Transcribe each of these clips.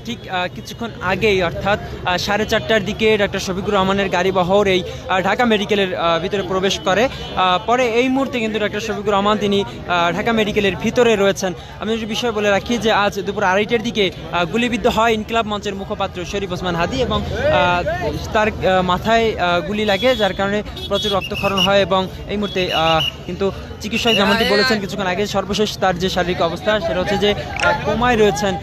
ঠিক কিছুক্ষণ আগেই অর্থাৎ 4:30টার দিকে ডক্টর শফিকুর রহমানের গাড়িবহর এই ঢাকা মেডিকেলের ভিতরে প্রবেশ করে। পরে এই মুহূর্তে কিন্তু ডক্টর শফিকুর রহমান তিনি ঢাকা মেডিকেলের ভিতরে রয়েছেন। আমি একটি বিষয় বলে রাখি যে আজ দুপুর 2:30টার দিকে গুলিবিদ্ধ হয় ইনকিলাব মঞ্চের মুখপাত্র শরীফ ওসমান হাদী এবং তার মাথায় গুলি লাগে, যার কারণে প্রচুর রক্তক্ষরণ হয় এবং এই মুহূর্তে কিন্তু চিকিৎসক যেমনটি বলেছেন কিছুক্ষণ আগে, সর্বশেষ তার যে শারীরিক অবস্থা সেটা হচ্ছে যে কোমায় রয়েছেন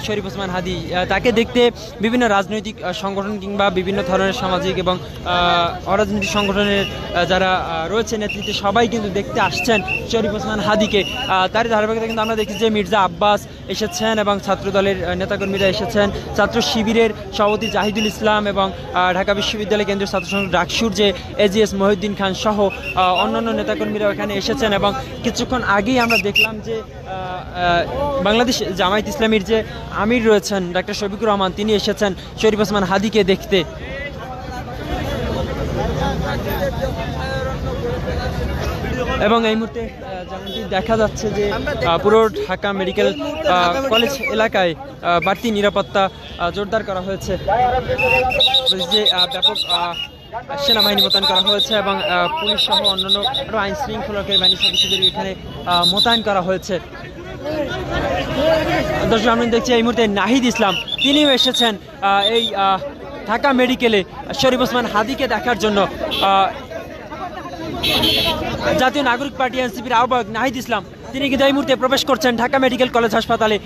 শরীফ ওসমান হাদী। তাকে দেখতে বিভিন্ন রাজনৈতিক সংগঠন কিংবা বিভিন্ন ধরনের সামাজিক এবং অরাজনৈতিক সংগঠনের যারা রয়েছে নেতৃত্বে সবাই কিন্তু দেখতে আসছেন শরীফ ওসমান হাদীকে। তার ধারাবাহিকতা কিন্তু আমরা দেখি যে মির্জা আব্বাস এসেছেন এবং ছাত্রদলের নেতাকর্মীরা এসেছেন, ছাত্র শিবিরের সভাপতি জাহিদুল ইসলাম এবং ঢাকা বিশ্ববিদ্যালয় কেন্দ্রীয় ছাত্র সংসদ ডাকসুর যে এজিএস মহিউদ্দিন খান সহ অন্যান্য নেতাকর্মীরা এখানে এসেছেন। এবং কিছুক্ষণ আগেই আমরা দেখলাম যে বাংলাদেশ জামায়াত ইসলামীর যে আমির রয়েছেন ডক্টর শফিকুর রহমান তিনি এসেছেন শরীফ ওসমান হাদীকে দেখতে। এবং এই মুহূর্তে যেমনটি দেখা যাচ্ছে যে পুরো ঢাকা মেডিকেল কলেজ এলাকায় বাড়তি নিরাপত্তা জোরদার করা হয়েছে, যে ব্যাপক সেনাবাহিনী মোতায়েন করা হয়েছে এবং পুলিশ সহ অন্যান্য আইন শৃঙ্খলাকে বাহিনী সদস্যদের এখানে মোতায়েন করা হয়েছে। দর্শক আমরা দেখছি এই মুহূর্তে নাহিদ ইসলাম তিনিও এসেছেন এই ঢাকা মেডিকেলে শরীফ ওসমান হাদীকে দেখার জন্য। জাতীয় নাগরিক পার্টি এনসিপির আহ্বায়ক নাহিদ ইসলাম তিনি কিন্তু এই মুহূর্তে প্রবেশ করছেন ঢাকা মেডিকেল কলেজ হাসপাতালে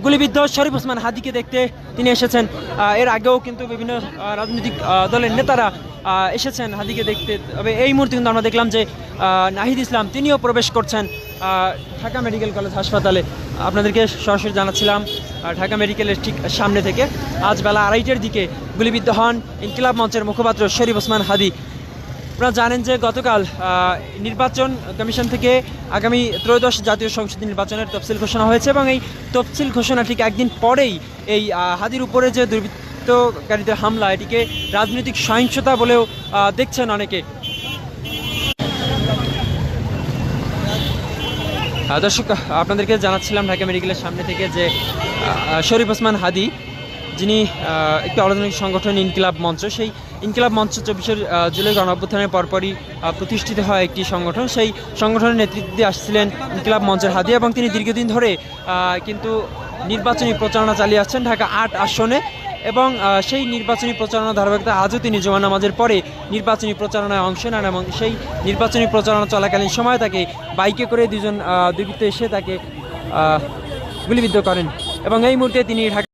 গুলিবিদ্ধ শরীফ ওসমান হাদীকে দেখতে তিনি এসেছেন। এর আগেও কিন্তু বিভিন্ন রাজনৈতিক দলের নেতারা এসেছেন হাদীকে দেখতে। তবে এই মুহূর্তে কিন্তু আমরা দেখলাম যে নাহিদ ইসলাম তিনিও প্রবেশ করছেন ঢাকা মেডিকেল কলেজ হাসপাতালে। আপনাদেরকে সরাসরি জানাচ্ছিলাম ঢাকা মেডিকেলের ঠিক সামনে থেকে। আজ বেলা 2:30টার দিকে গুলিবিদ্ধ হন ইনকিলাব মঞ্চের মুখপাত্র শরীফ ওসমান হাদী। আপনারা জানেন যে গতকাল নির্বাচন কমিশন থেকে আগামী ত্রয়োদশ জাতীয় সংসদ নির্বাচনের তফসিল ঘোষণা হয়েছে এবং এই তফসিল ঘোষণা ঠিক একদিন পরেই এই হাদীর উপরে যে দুর্বৃত্তকারীদের হামলা এটিকে রাজনৈতিক সহিংসতা বলেও দেখছেন অনেকে। দর্শক আপনাদেরকে জানাচ্ছিলাম ঢাকা মেডিকেলের সামনে থেকে যে শরীফ ওসমান হাদী যিনি একটি অরাজনৈতিক সংগঠন ইনকিলাব মঞ্চ, সেই ইনকিলাব মঞ্চ 24 জুলাই গণঅভ্যুত্থানের পরপরই প্রতিষ্ঠিত হয় একটি সংগঠন। সেই সংগঠনের নেতৃত্বে আসছিলেন ইনকিলাব মঞ্চের হাদী এবং তিনি দীর্ঘদিন ধরে কিন্তু নির্বাচনী প্রচারণা চালিয়ে আসছেন ঢাকা 8 আসনে এবং সেই নির্বাচনী প্রচারণা ধারাবাহিকতা আজও তিনি জুমা নামাজের পরে নির্বাচনী প্রচারণায় অংশ নেন এবং সেই নির্বাচনী প্রচারণা চলাকালীন সময় তাকে বাইকে করে দুজন দুর্বৃত্ত এসে তাকে গুলিবিদ্ধ করেন এবং এই মুহূর্তে তিনি ঢাকা